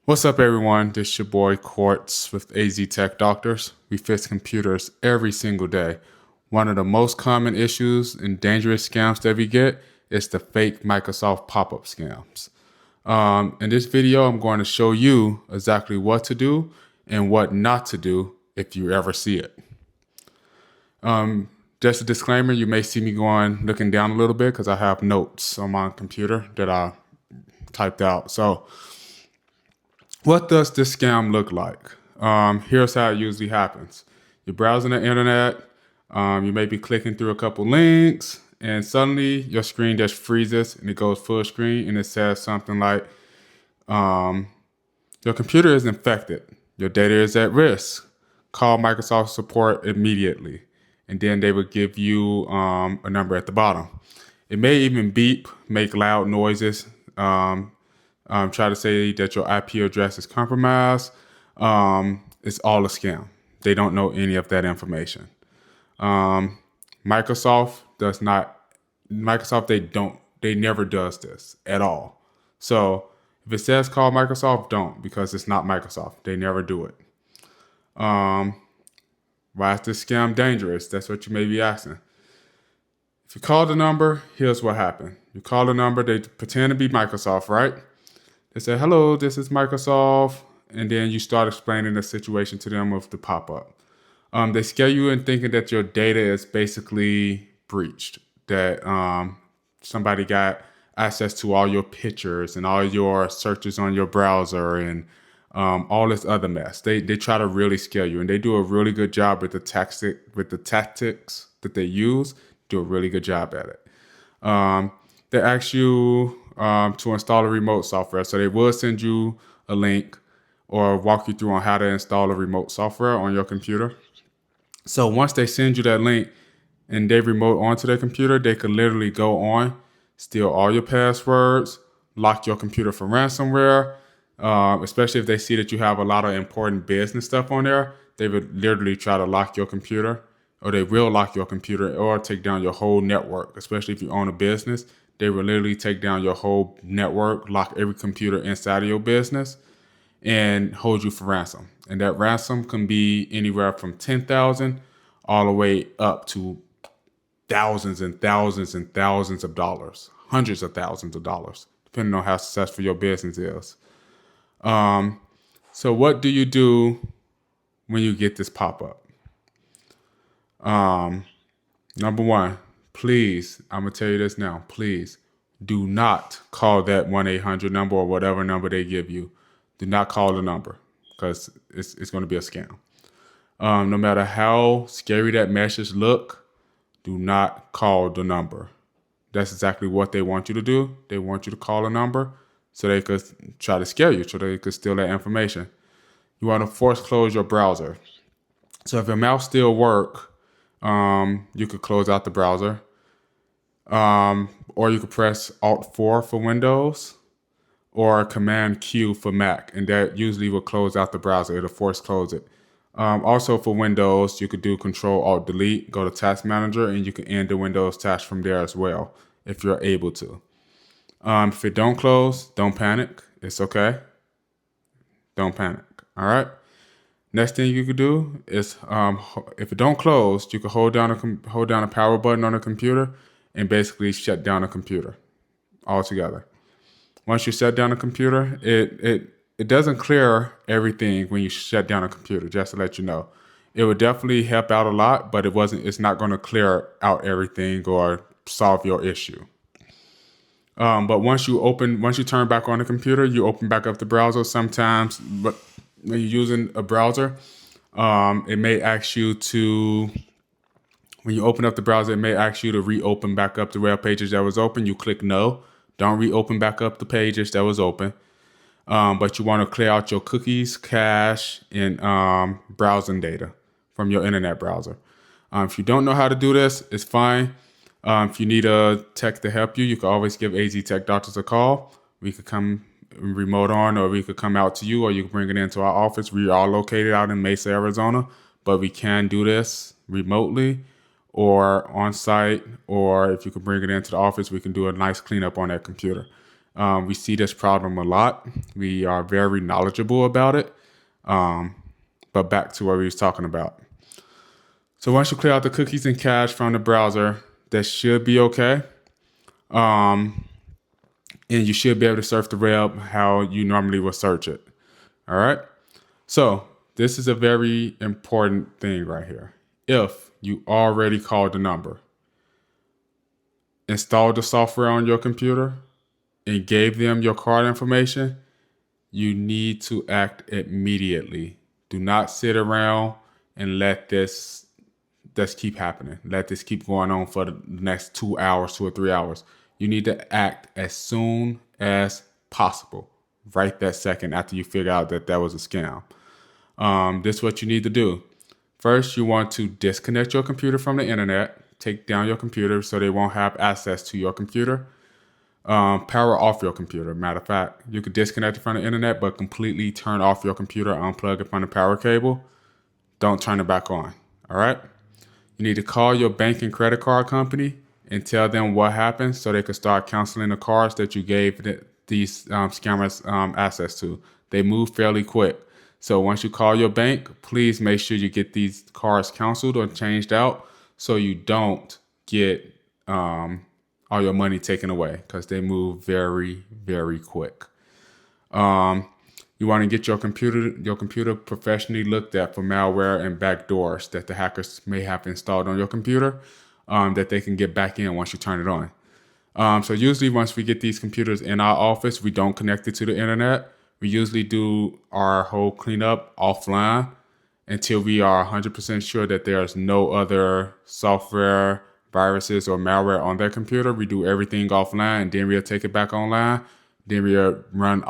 What's up, everyone? This is your boy Quartz with AZ Tech Doctors. We fix computers every single day. One of the most common issues and dangerous scams that we get is the fake Microsoft pop-up scams. In this video, I'm going to show you exactly what to do and what not to do if you ever see it. Just a disclaimer, you may see me looking down a little bit because I have notes on my computer that I typed out. So what does this scam look like? Here's how it usually happens. You're browsing the internet, you may be clicking through a couple links, and suddenly your screen just freezes and it goes full screen and it says something like, your computer is infected. Your data is at risk. Call Microsoft support immediately. And then they would give you a number at the bottom. It may even beep, make loud noises, try to say that your IP address is compromised. It's all a scam. They don't know any of that information. Microsoft, they never does this at all. So if it says call Microsoft, don't, because it's not Microsoft. They never do it. Why is this scam dangerous? That's what you may be asking. If you call the number, here's what happened. You call the number, they pretend to be Microsoft, right? They say, hello, this is Microsoft. And then you start explaining the situation to them with the pop-up. They scare you in thinking that your data is basically breached, that somebody got access to all your pictures and all your searches on your browser and all this other mess. They try to really scare you, and they do a really good job with the tactics that they use. Do a really good job at it. They ask you to install a remote software, so they will send you a link or walk you through on how to install a remote software on your computer. So once they send you that link and they remote onto their computer, they could literally go on, steal all your passwords, lock your computer from ransomware. Especially if they see that you have a lot of important business stuff on there, they would literally try to lock your computer, or they will lock your computer or take down your whole network. Especially if you own a business, they will literally take down your whole network, lock every computer inside of your business, and hold you for ransom. And that ransom can be anywhere from $10,000 all the way up to thousands and thousands and thousands of dollars, hundreds of thousands of dollars, depending on how successful your business is. So what do you do when you get this pop-up? Number one, please, I'm going to tell you this now, please do not call that 1-800 number or whatever number they give you. Do not call the number, because it's going to be a scam. No matter how scary that message look, do not call the number. That's exactly what they want you to do. They want you to call a number so they could try to scare you, so they could steal that information. You want to force close your browser. So if your mouse still work, you could close out the browser. Or you could press Alt-4 for Windows or Command Q for Mac, and that usually will close out the browser. It'll force close it. Also for Windows, you could do Control-Alt-Delete, go to Task Manager, and you can end the Windows task from there as well, if you're able to. If it don't close, don't panic. It's okay. Don't panic. All right. Next thing you could do is, if it don't close, you can hold down a power button on the computer and basically shut down the computer altogether. Once you shut down the computer, it doesn't clear everything when you shut down a computer. Just to let you know, it would definitely help out a lot, but it's not going to clear out everything or solve your issue. But once you turn back on the computer, you open back up the browser. Sometimes, but when you're using a browser, it may ask you to, when you open up the browser, it may ask you to reopen back up the web pages that was open. You click no. Don't reopen back up the pages that was open. But you want to clear out your cookies, cache, and browsing data from your internet browser. If you don't know how to do this, it's fine. If you need a tech to help you, you can always give AZ Tech Doctors a call. We could come remote on, or we could come out to you, or you can bring it into our office. We are located out in Mesa, Arizona, but we can do this remotely or on site, or if you can bring it into the office, we can do a nice cleanup on that computer. We see this problem a lot. We are very knowledgeable about it. But back to what we was talking about. So once you clear out the cookies and cache from the browser, that should be okay. And you should be able to surf the web how you normally would search it. All right. So this is a very important thing right here. If you already called the number, installed the software on your computer, and gave them your card information, you need to act immediately. Do not sit around and let this keep happening. Let this keep going on for the next 2 hours, 2 or 3 hours. You need to act as soon as possible, right that second after you figure out that was a scam. This is what you need to do. First, you want to disconnect your computer from the internet, take down your computer so they won't have access to your computer. Power off your computer. Matter of fact, you could disconnect it from the internet, but completely turn off your computer, unplug it from the power cable. Don't turn it back on. All right. You need to call your bank and credit card company and tell them what happened so they can start canceling the cards that you gave these scammers access to. They move fairly quick. So once you call your bank, please make sure you get these cards canceled or changed out so you don't get all your money taken away, because they move very, very quick. You want to get your computer professionally looked at for malware and backdoors that the hackers may have installed on your computer that they can get back in once you turn it on. So usually once we get these computers in our office, we don't connect it to the internet. We usually do our whole cleanup offline until we are 100% sure that there's no other software, viruses, or malware on their computer. We do everything offline, and then we'll take it back online. Then we'll run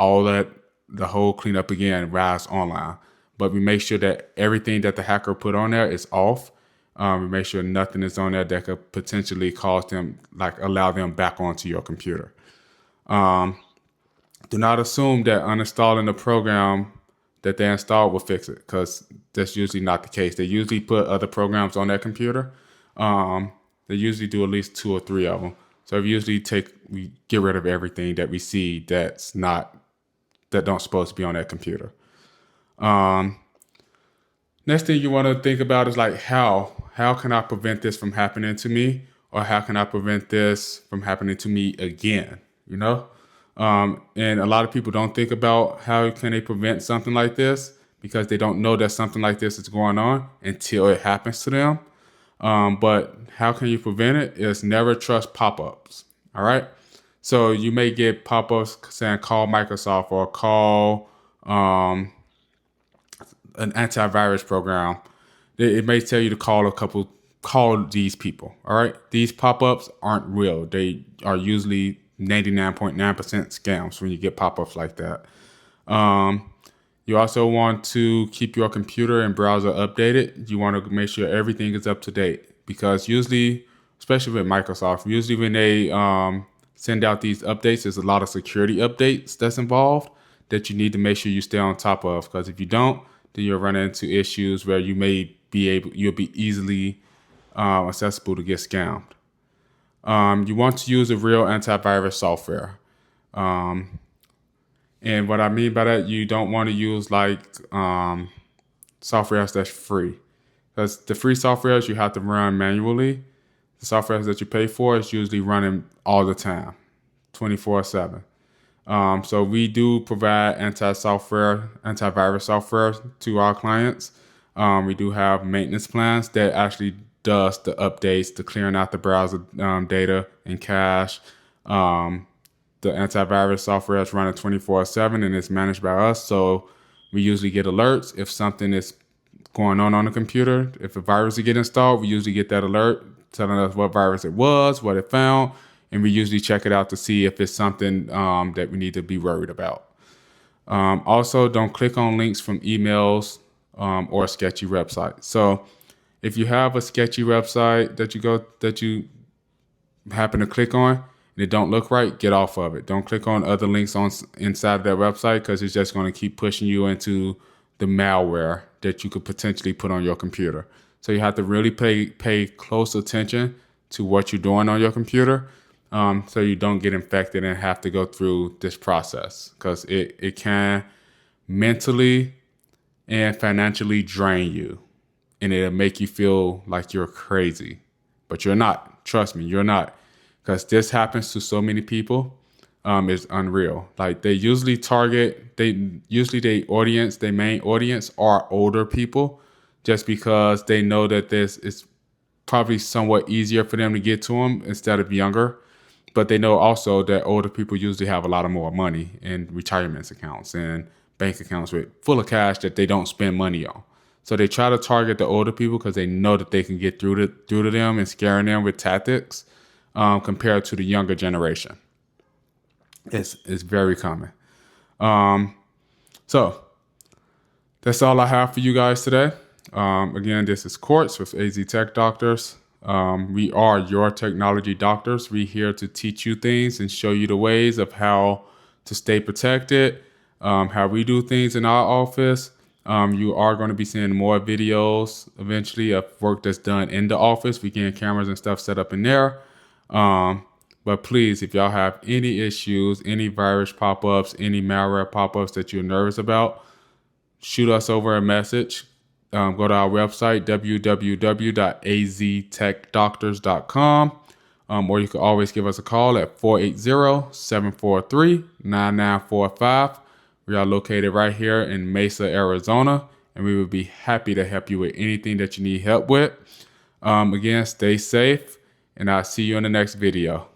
the whole cleanup again while it's online. But we make sure that everything that the hacker put on there is off. We make sure nothing is on there that could potentially cause them, allow them back onto your computer. Do not assume that uninstalling the program that they installed will fix it, because that's usually not the case. They usually put other programs on their computer. They usually do at least 2 or 3 of them. So we get rid of everything that we see that don't supposed to be on that computer. Next thing you want to think about is how can I prevent this from happening to me, or how can I prevent this from happening to me again? And a lot of people don't think about how can they prevent something like this, because they don't know that something like this is going on until it happens to them. But how can you prevent it? Is never trust pop-ups. All right. So you may get pop-ups saying call Microsoft or call an antivirus program. It may tell you to call these people. All right. These pop-ups aren't real. They are usually 99.9% scams when you get pop-ups like that. You also want to keep your computer and browser updated. You want to make sure everything is up to date, because usually, especially with Microsoft, usually when they send out these updates, there's a lot of security updates that's involved that you need to make sure you stay on top of, because if you don't, then you'll run into issues where you'll be easily accessible to get scammed. You want to use a real antivirus software. And what I mean by that, you don't want to use software that's free, because the free softwares you have to run manually. The software that you pay for is usually running all the time, 24/7. So we do provide antivirus software to our clients. We do have maintenance plans that actually does the updates, the clearing out the browser data and cache. The antivirus software is running 24/7 and it's managed by us. So we usually get alerts if something is going on the computer. If a virus is getting installed, we usually get that alert telling us what virus it was, what it found, and we usually check it out to see if it's something that we need to be worried about. Also, don't click on links from emails or sketchy websites. So if you have a sketchy website that you happen to click on and it don't look right, get off of it. Don't click on other links inside of that website, because it's just going to keep pushing you into the malware that you could potentially put on your computer. So you have to really pay close attention to what you're doing on your computer. so you don't get infected and have to go through this process, because it can mentally and financially drain you, and it'll make you feel like you're crazy, but you're not. Trust me, you're not, because this happens to so many people. It's unreal. Like they usually target, their main audience are older people, just because they know that this is probably somewhat easier for them to get to them instead of younger. But they know also that older people usually have a lot of more money in retirement accounts and bank accounts with full of cash that they don't spend money on. So they try to target the older people because they know that they can get through to them and scaring them with tactics, compared to the younger generation. It's very common. So that's all I have for you guys today. Again, this is Quartz with AZ Tech Doctors. We are your technology doctors. We're here to teach you things and show you the ways of how to stay protected, how we do things in our office. You are going to be seeing more videos eventually of work that's done in the office. We get cameras and stuff set up in there. But please, if y'all have any issues, any virus pop-ups, any malware pop-ups that you're nervous about, shoot us over a message. Go to our website, www.aztechdoctors.com, or you can always give us a call at 480-743-9945. We are located right here in Mesa, Arizona, and we would be happy to help you with anything that you need help with. Again, stay safe, and I'll see you in the next video.